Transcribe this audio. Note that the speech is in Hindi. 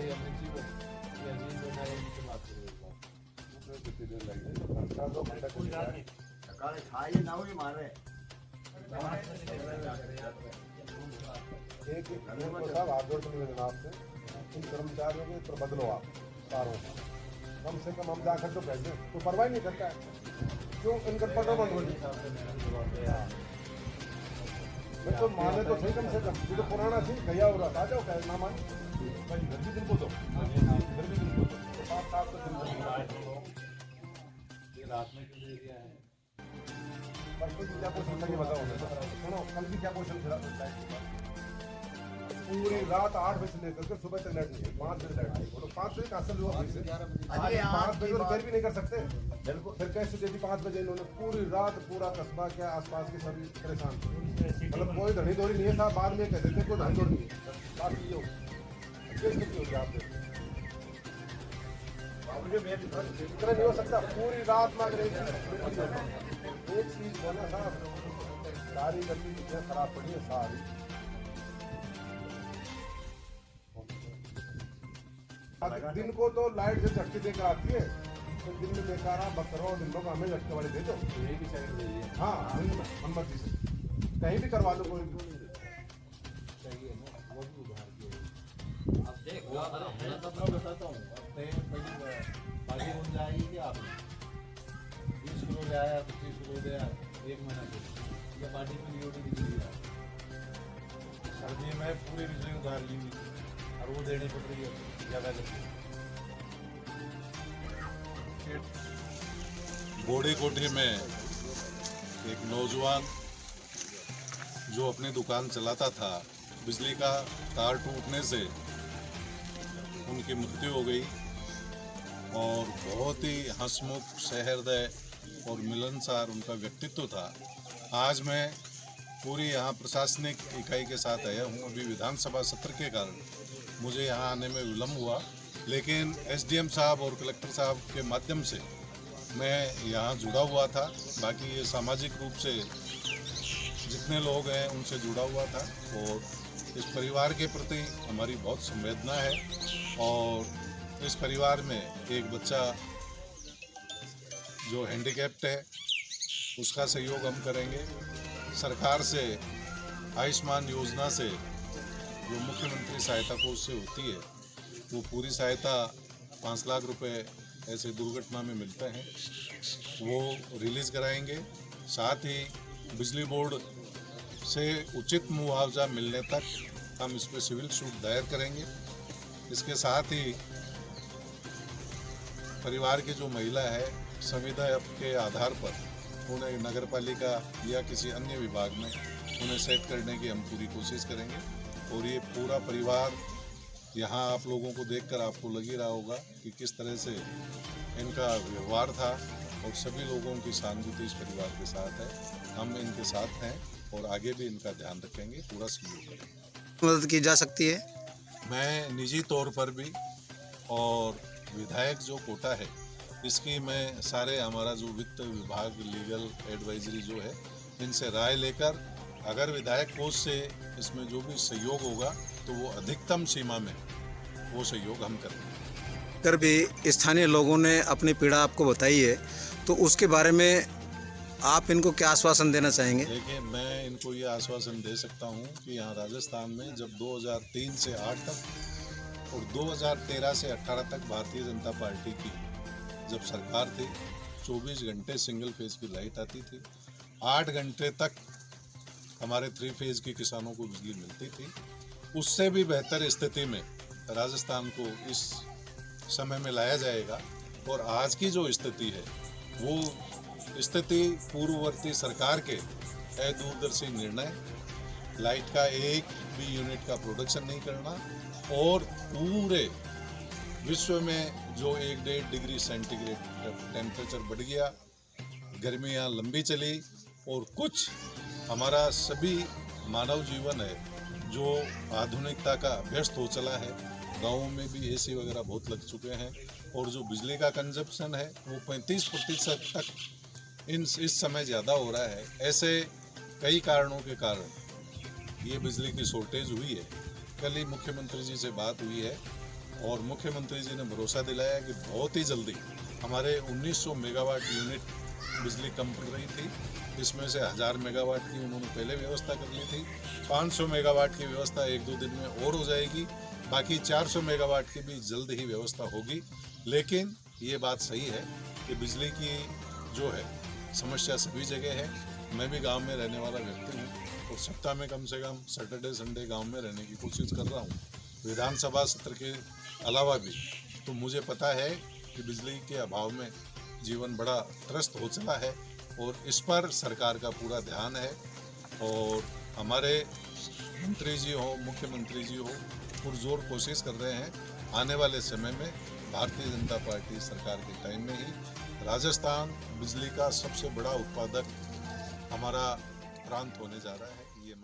एक साहब आगे आपसे इन कर्मचारियों के तो बदलो आप सारों का, कम से कम हम जाकर तो पैसे तो परवाह नहीं करता है, क्यों इनका पता बंद हो गया। मैं तो माने तो सही, कम से कम ये तो पुराना थी गया हो रहा था, आ जाओ क्या ना माने भाई, घर भी दिन को दो, घर भी दिन को दो, तो 7 तो दिन रात में क्यों दे दिया है। परसों की क्या क्वेश्चन था ये बताओ, सुनो कल की क्या क्वेश्चन था। पूरी रात 8 बजे से लेकर के सुबह तक लाइट नहीं है, 5 बजे लाइट नहीं, बोलो 5 बजे का असल हुआ, 5 बजे रिपेयर भी नहीं कर सकते, बिल्कुल फिर कैसे देती 5 बजे इन्होंने पूरी रात पूरा कस्बा क्या आसपास के सभी परेशान थे, मतलब कोई धनी धोरी नहीं है साहब, बाद में कह देते कोई धनी धोरी नहीं है, बात ये हो इतना नहीं हो सकता। पूरी रात में अगर एक चीज बोला साहब, सारी गली खराब पड़ी है सारी, दिन को तो लाइट से झटके देकर आती है, तो दिन में बेकार आप बकरो दिन को हमें झटके वाले दे दो, यही भी साइड दे दिए। हाँ हम मर्जी से कहीं भी करवा दो, कोई चाहिए ना वो भी उधार की। अब देख मैं बताता हूँ, पार्टी बन जाएगी कि आप 20 किलो ले आया, 25 किलो ले आया, 1 महीना के पार्टी में ड्यूटी दीजिए। सर्दी में पूरी बिजली उधार ली हुई और वो देनी पड़ रही है ज्यादा करके। बोड़ी कोठी में एक नौजवान जो अपनी दुकान चलाता था, बिजली का तार टूटने से उनकी मृत्यु हो गई और बहुत ही हंसमुख, सहृदय और मिलनसार उनका व्यक्तित्व था। आज मैं पूरी यहाँ प्रशासनिक इकाई के साथ आया हूँ। अभी विधानसभा सत्र के कारण मुझे यहाँ आने में विलम्ब हुआ, लेकिन एसडीएम साहब और कलेक्टर साहब के माध्यम से मैं यहाँ जुड़ा हुआ था। बाकी ये सामाजिक रूप से जितने लोग हैं उनसे जुड़ा हुआ था और इस परिवार के प्रति हमारी बहुत संवेदना है और इस परिवार में एक बच्चा जो हैंडीकैप्ड है उसका सहयोग हम करेंगे। सरकार से आयुष्मान योजना से जो मुख्यमंत्री सहायता कोष से होती है वो पूरी सहायता 5 लाख रुपए ऐसे दुर्घटना में मिलते हैं, वो रिलीज़ कराएंगे। साथ ही बिजली बोर्ड से उचित मुआवजा मिलने तक हम इस पर सिविल सूट दायर करेंगे। इसके साथ ही परिवार की जो महिला है संविदा के आधार पर उन्हें नगर पालिका या किसी अन्य विभाग में उन्हें सेट करने की हम पूरी कोशिश करेंगे। और ये पूरा परिवार यहाँ आप लोगों को देखकर आपको लग ही रहा होगा कि किस तरह से इनका व्यवहार था और सभी लोगों की सहानुभूति इस परिवार के साथ है। हम इनके साथ हैं और आगे भी इनका ध्यान रखेंगे, पूरा सहयोग करेंगे। मदद की जा सकती है। मैं निजी तौर पर भी और विधायक जो कोटा है इसकी मैं सारे हमारा जो वित्त विभाग, लीगल एडवाइजरी जो है इनसे राय लेकर अगर विधायक कोष से इसमें जो भी सहयोग होगा तो वो अधिकतम सीमा में वो सहयोग हम करेंगे। अगर भी स्थानीय लोगों ने अपनी पीड़ा आपको बताई है तो उसके बारे में आप इनको क्या आश्वासन देना चाहेंगे? देखिए, मैं इनको ये आश्वासन दे सकता हूँ कि यहाँ राजस्थान में जब 2003 से 8 तक और 2013 से 18 तक भारतीय जनता पार्टी की जब सरकार थी 24 घंटे सिंगल फेज की लाइट आती थी, 8 घंटे तक हमारे 3 फेज की किसानों को बिजली मिलती थी। उससे भी बेहतर स्थिति में राजस्थान को इस समय में लाया जाएगा। और आज की जो स्थिति है वो स्थिति पूर्ववर्ती सरकार के दूरदर्शी निर्णय, लाइट का एक भी यूनिट का प्रोडक्शन नहीं करना और पूरे विश्व में जो 1-1.5 डिग्री सेंटीग्रेड टेम्परेचर बढ़ गया, गर्मियाँ लंबी चली और कुछ हमारा सभी मानव जीवन है जो आधुनिकता का अभ्यस्त हो चला है। गाँवों में भी एसी वगैरह बहुत लग चुके हैं और जो बिजली का कंजप्शन है वो 35% तक इस समय ज़्यादा हो रहा है। ऐसे कई कारणों के कारण ये बिजली की शॉर्टेज हुई है। कल ही मुख्यमंत्री जी से बात हुई है और मुख्यमंत्री जी ने भरोसा दिलाया कि बहुत ही जल्दी हमारे 1900 मेगावाट यूनिट बिजली कम पड़ रही थी, इसमें से 1000 मेगावाट की उन्होंने पहले व्यवस्था कर ली थी। 500 मेगावाट की व्यवस्था 1-2 दिन में और हो जाएगी, बाकी 400 मेगावाट की भी जल्द ही व्यवस्था होगी। लेकिन ये बात सही है कि बिजली की जो है समस्या सभी जगह है। मैं भी गांव में रहने वाला व्यक्ति हूँ और सप्ताह में कम से कम सैटरडे संडे गांव में रहने की कोशिश कर रहा हूँ, विधानसभा सत्र के अलावा भी। तो मुझे पता है कि बिजली के अभाव में जीवन बड़ा त्रस्त हो चला है और इस पर सरकार का पूरा ध्यान है। और हमारे मंत्री जी हो, मुख्यमंत्री जी हो, पुरजोर कोशिश कर रहे हैं आने वाले समय में भारतीय जनता पार्टी सरकार के टाइम में ही राजस्थान बिजली का सबसे बड़ा उत्पादक हमारा प्रांत होने जा रहा है। ये